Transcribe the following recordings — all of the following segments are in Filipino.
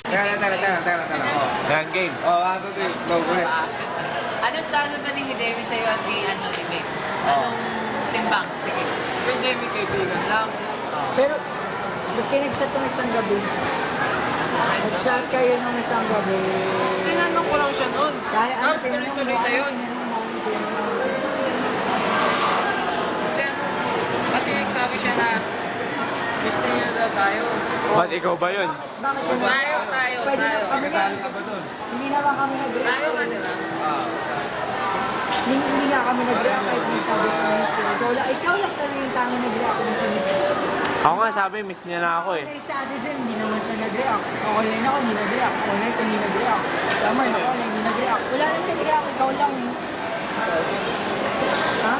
Tara. Yan, game. Oh, 1, 2, 3. Go, go ahead. Anong style ba ni Hidemi sa'yo at ni Mick? Anong timbang? Sige. Yung Demi kaibigan lang. Pero, kinag-chat ng isang gabi. Nag-chat kayo ng isang gabi. Tinanong ko lang siya noon. Kaya ano, Tapos tuloy-tuloy na yun. Kasi sabi siya na gusto niya na tayo. Ba't ikaw ba yun? Bakit yun? Tayo. Pwede na kami na. Hindi naman kami nag-react. Tayo ka nila. Hindi nga kami nag-react kahit may sabi sa mister. Ikaw lang talaga yung tango nag-react kung sa mister. Ako nga sabi, miss niya na ako eh. Kaya sa atin dyan, hindi naman siya nag-react. Online ako, hindi nag-react. Online ko, hindi nag-react. Tama, ako, hindi nag-react. Wala nang nag-react, ikaw lang. Ha?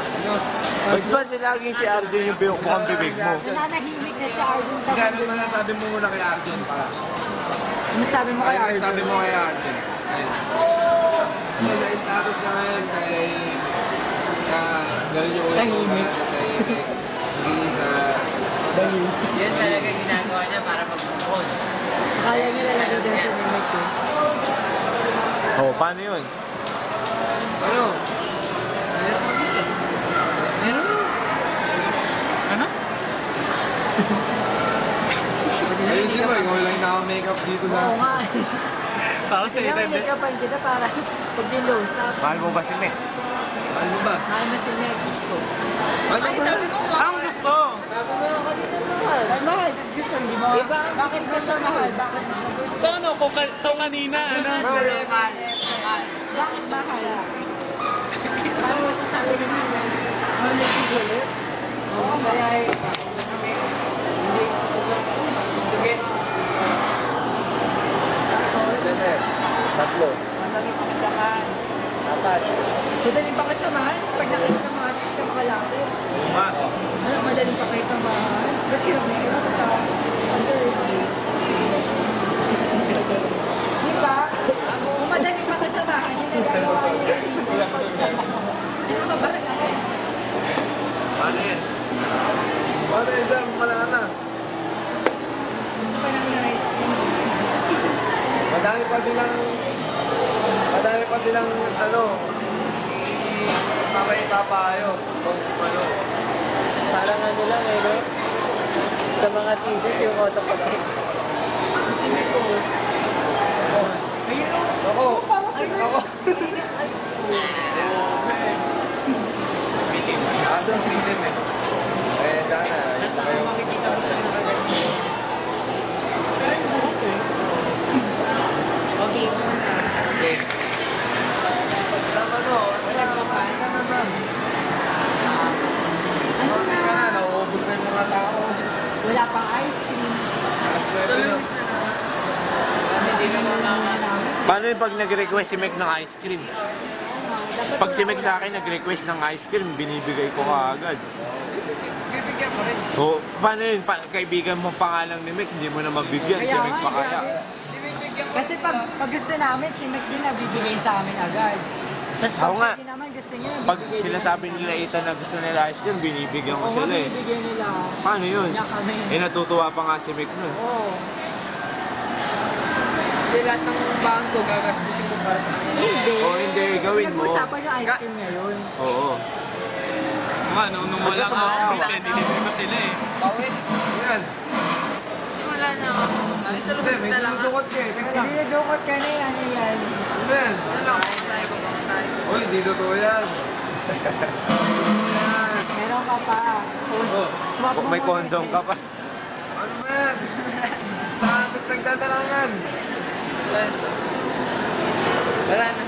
Ba't ba laging si Arjun yung mukhang bibig mo? Nananahimik na si Arjun sa Ano ba sabi mo muna kay Arjun? Ano sabi mo kay Arjun? Sabi mo kay Arjun. Ayun. Na-status na ngayon kay... Galing yung ulit ko hindi sa... Yan talaga ginagawa niya para mag-move. Kaya niya lalagay din sa mimic ko. Oh, paano yun? Ano? Meron mag-isa. Meron. Ano? Ayun si Boy, wala yung naka-makeup dito na. Oo nga. Tapos Kaya nilikapan kita para pag nilos up. Mahal mo ba si Mick? Ano ba? Mahal na si Nekis ko. Ang gusto! Sabi mo yung kanina mahal. Ay, mahal. Gusto, hindi mo. Bakit mo siya mahal? Bakit mo siya gusto? So ano, so kanina, ano? Mahal. Bakit mahal? Ano mo sasabi ni Mahal? Mahal na si Juliet? Oo, kaya hindi sige. Tatlo. Madali pa kasamahan. Apat. Madaling pa kasamahan? Pag nakita ka mahal, hindi ka makalapit. Ano, madaling pa kayo samahan? Ba't kinamigil ka? Di ba? Kung madaling pa kasamahan, hindi nagagawa niya hindi mo ba rin ako? Paano yan? Paano yan, Sam? Wala na. Gusto pa namin na ice cream. Madami pa silang ano, ipapayo kung ano. Parang ano lang eh, no? Sa mga thesis, yung autocopy. Ayun o. Ako! Ako! Kaso ang freedom eh. Eh, sana. Kayo. Makikita mo siya ng maganda. Okay. Okay. Ano? Wala na. Ano na? Nauubos na yung mga tao. Wala pang ice cream. Sa lumis na naman. Hindi ka mamaman. Paano yung pag nag-request si Mick ng ice cream? Pag si Mick sa akin nag-request ng ice cream, binibigay ko kaagad. Bibigyan ko rin. So, paano yun? Kaibigan mo pangalang ni Mick, hindi mo na mabigyan. Si Mick pa kaya. Bibigyan ko Kasi rin pag sila. gusto namin, si Mac din nabibigay sa amin agad. Tapos Ako pag nga. siya din naman gusto niya, Pag bibigay din sinasabi namin. nila Ethan na gusto nila ice cream, binibigyan ko Oo, sila eh. binibigay nila. Paano yun? Niya kami. Eh natutuwa pa nga si Mick nun. Oo. Hindi lahat ng bangko gagastusin ko para sa kanila. Hindi. Oo, hindi. Gawin mo. Nag-usapan yung ice cream ngayon. Oo. Nung wala Ano nga ba? ako, pinilibig ko sila eh. Bawit. Yan. Hindi wala na ako. Sabi sa lumis May na lang. dudukot ka eh. Teka lang. Hindi nadukot ka na yan, ano yan. Ano yan? Ano lang, masasabi ko, masasabi ko. Uy, hindi totoo yan. Meron ka pa. Oh. Swap mo May muna condom yung ka pa. Ano ba yan? Saan nagdadalangan? Wala na.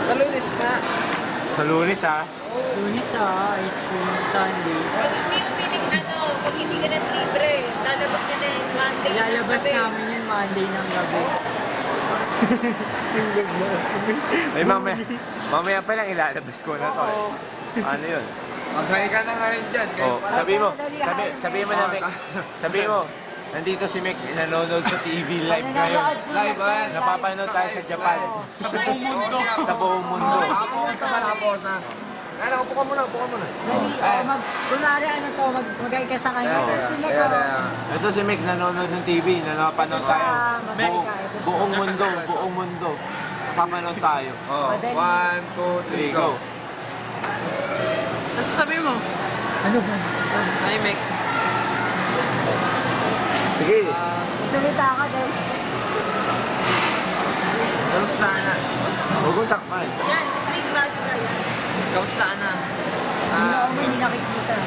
Sa lunis na. Sa Lunes ha. Lunis ice cream, Sunday. Pag hindi mo pag hindi ka na libre, lalabas ka na yung Monday. Ilalabas Gabi. namin yung Monday ng gabi. Ay mamaya pa lang ilalabas ko na to eh. Ano yun? Mag-hi ka na ngayon dyan. Oh, sabi mo na Mick. Sabi mo, nandito si Mick, nanonood sa TV live ngayon. Live ba yan? Napapanood tayo sa Japan. Sa buong mundo. Sa buong mundo. Nakapos na ba? Nakapos na. Ano, upo ka muna, upo ka muna. Dali, kunwari ano to, magay ka sa kanya. Si Meg, Ito si Meg, nanonood ng TV, napanood tayo. Buong mundo, buong mundo. Napapanood tayo. Oh, 1, 2, 3, go. Tapos sasabihin mo, ano ba? ay, Mek. Sige. Salita ka dahil. Kamusta na? Huwag mong takpan. Yan, sneak bago ka yan. Kamusta na? Hindi ako may nakikita.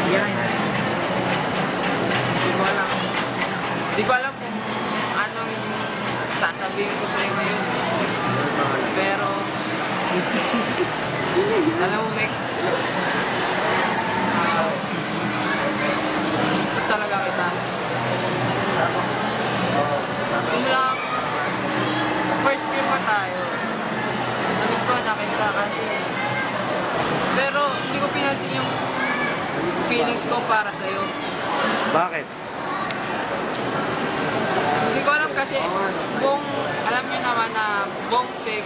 Yan. Hindi ko alam. Hindi ko alam kung anong sasabihin ko sa'yo ngayon. Pero, alam mo, Mek, gusto talaga kita. Simula, first year pa tayo, nagustuhan na kita kasi, pero hindi ko pinansin yung feelings ko para sa'yo. Bakit? Hindi ko alam kasi buong, alam nyo naman na buong seg,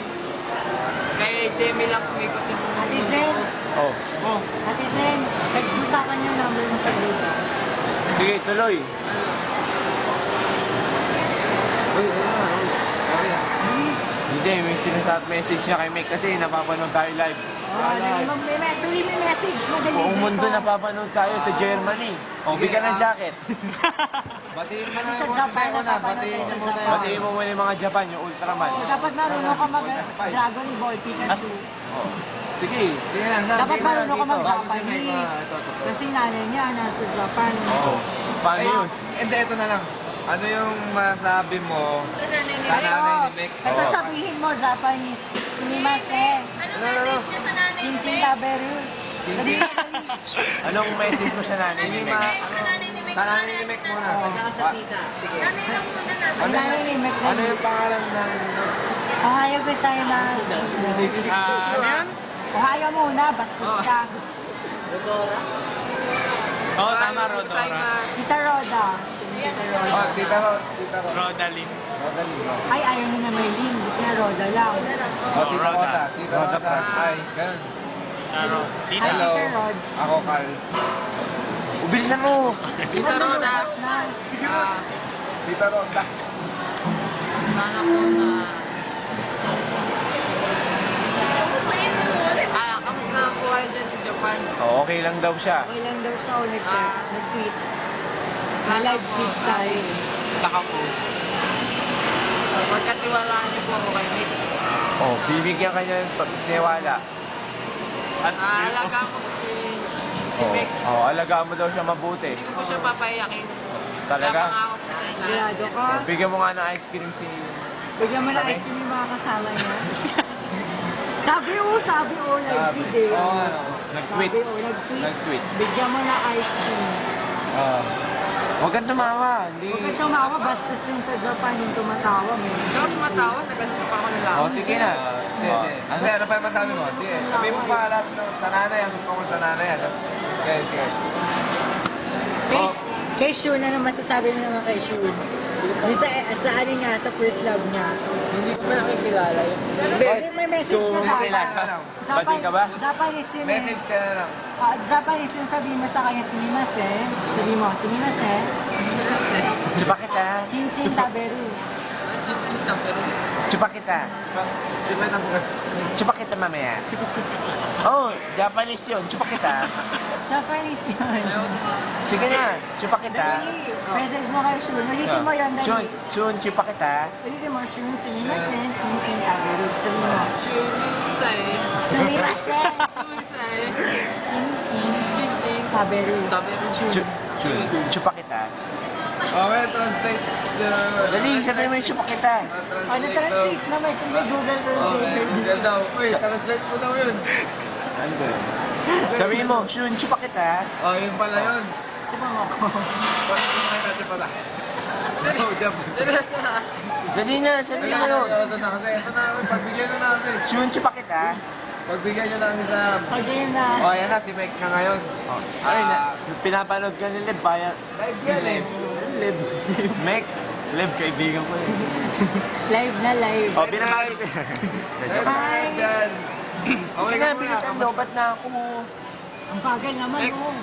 kay Demi lang kumikot yung Ate mundo Jen, ko. Oh. Ate Jen, text mo sa akin yung number mo sa group. Sige, tuloy. Hindi, may sinasat message niya kay Meg kasi napapanood tayo live. Tuloy may message. Madali. Buong mundo napapanood tayo sa Germany. O, bigyan ng jacket. Batiin mo na Sa yung Japan, ko na. napapanood Batiin tayo mo sa muna Japan. yung... Batiin mo muna yung mga Japan, yung Ultraman. Dapat marunong ka mag-Dragon Ball Pikachu. Sige, sige lang. Dapat marunong ka Ito, mag-Japanese. ito. Kasi nanay niya nasa Japan. Oo. Paano yun? Hindi, ito na lang. Ano yung masabi mo Sa nanay ni sa Mek. nanay ni Mek? Ito sabihin mo, Japanese. Sumimase. Ano message niya sa nanay ni Chinchin Mek? taberu. Dali. Anong message mo sa nanay ni Meg? Sa nanay ni Mek. Sa nanay ni Mek muna. Tsaka sa tita. Sige. Nanay lang muna nasa. Ang nanay ni Mek. Ano yung pangalan ng... Ohayo gozaimasu. Ano yan? Ohayo muna, bastos ka. Rodora? Oo, tama, Rodora. Gozaimasu. Tita Roda. Oh, Tita Rodalyn. Ay, ayaw niya na may link. Gusto niya Roda lang. Oh, Tita Roda. Tita Roda. Ay, ganun. Ano? Hi, Tita. Hello. Tita Rod. Ako, Carl. Bilisan mo! Tita Roda. Tita Roda. Sana po na... Kamustahin mo ulit. Kamusta ang buhay dyan sa Japan? Oh, okay lang daw siya. Okay lang daw siya ulit. Nag-tweet. Sana Live po tweet tayo. nakapost. Pagkatiwalaan niyo po ako kay Mek. Oh, bibigyan ka niya ng pagtiwala. Aalaga ko po si Mek. Oh, alagaan mo daw siya mabuti. Hindi ko po siya papayakin. Talaga? Napangako po sa inyo. Sigurado ka. Bigyan mo nga ng ice cream si... Bigyan mo na ice cream yung mga kasama niya. Sabi o, live tweet eh. Oo, ano. Nag-tweet. Sabi o, nag-tweet. Nag-tweet. Bigyan mo na ice cream. Huwag kang tumawa. Hindi... Huwag ka tumawa, basta yun sa Japan yung tumatawa mo. Hindi ako tumatawa, tagalog pa ako Oh, nalaman. sige na. Hindi, hindi. Ano pa yung masabi mo? Sige, sabihin mo pa lahat sa nanay. Ano pa ko sa nanay? Ano? Okay, sige. Kay Shun, ano masasabi mo naman kay Shun? Yung sa ano niya, sa first love niya. Hindi ko pa nakikilala yun. Hindi. May message So, na nakilala. Bati ka ba? Japanese yun eh. Message ka na lang. Japanese yun, sabihin mo sa kanya, sumimase. Sabihin mo, sumimase. Kasi, Chupa kita. Chinchin taberu. chita pero Chupa kita. Di ba bukas? Chupa kita mamaya. Oh, Japanese yun. Chupa kita. Japanese yun. Sige na. Chupa kita. Dali, message mo kay Shun. Ulitin mo yun, Chun, dali. Chun, chupa kita. Ulitin mo, Shun, sumimase, chinchin taberu. Sabihin mo, Sumisay. sumimase, Sumisay. chinchin Chin-chin. taberu. Tabero. Chun, chupa kita. Okay, translate. Dali, sabihin mo yung chupa kita. Ano translate na may Google Translate. Google daw. Uy, translate mo daw yun. Ano ba yun? Sabihin mo, Chun, chupa kita. Oh, yun pala yun. Sabi mo ko. Paano kumain natin pala? Seryoso na kasi. Dali na, sabihin mo yun. Ito na kasi. Ito na. Pagbigyan na kasi. Chun, chupa kita. Pagbigyan nyo lang sa... Pag-game na. Oh, ayan na. Si Mike na ngayon. Ay, pinapanood ka ni Leb, bayan. Live yan eh. Leb. Mek, Leb, kaibigan ko eh. Live na live. Oh, binabati ko. Live Hi. yan. Okay nga, bilis ang lobat na ako. Ang bagal naman, Ek. oh.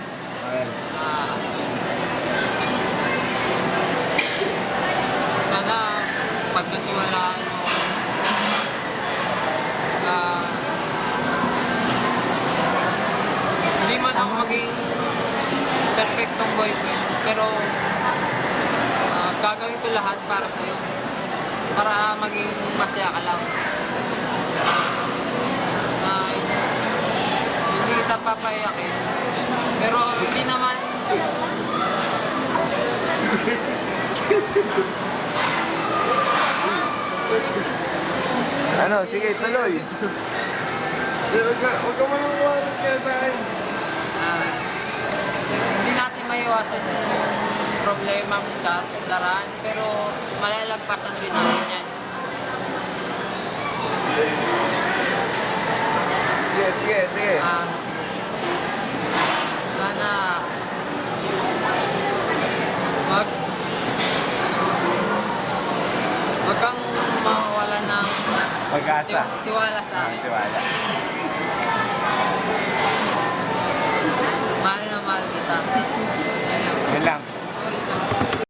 Sana pagkatiwalaan mo na hindi man ako maging perfectong boyfriend, pero gagawin ko lahat para sa'yo. Para maging masaya ka lang. Hindi kita papayakin. Pero hindi naman Ano, sige, tuloy. Huwag ka manunguwanan kaya sa akin. hindi natin maiwasan yung problema mong daraan, pero malalagpasan rin natin yan. Sige. Sana wag kang mawala ng Pag-asa. tiwala sa akin. Tiwala.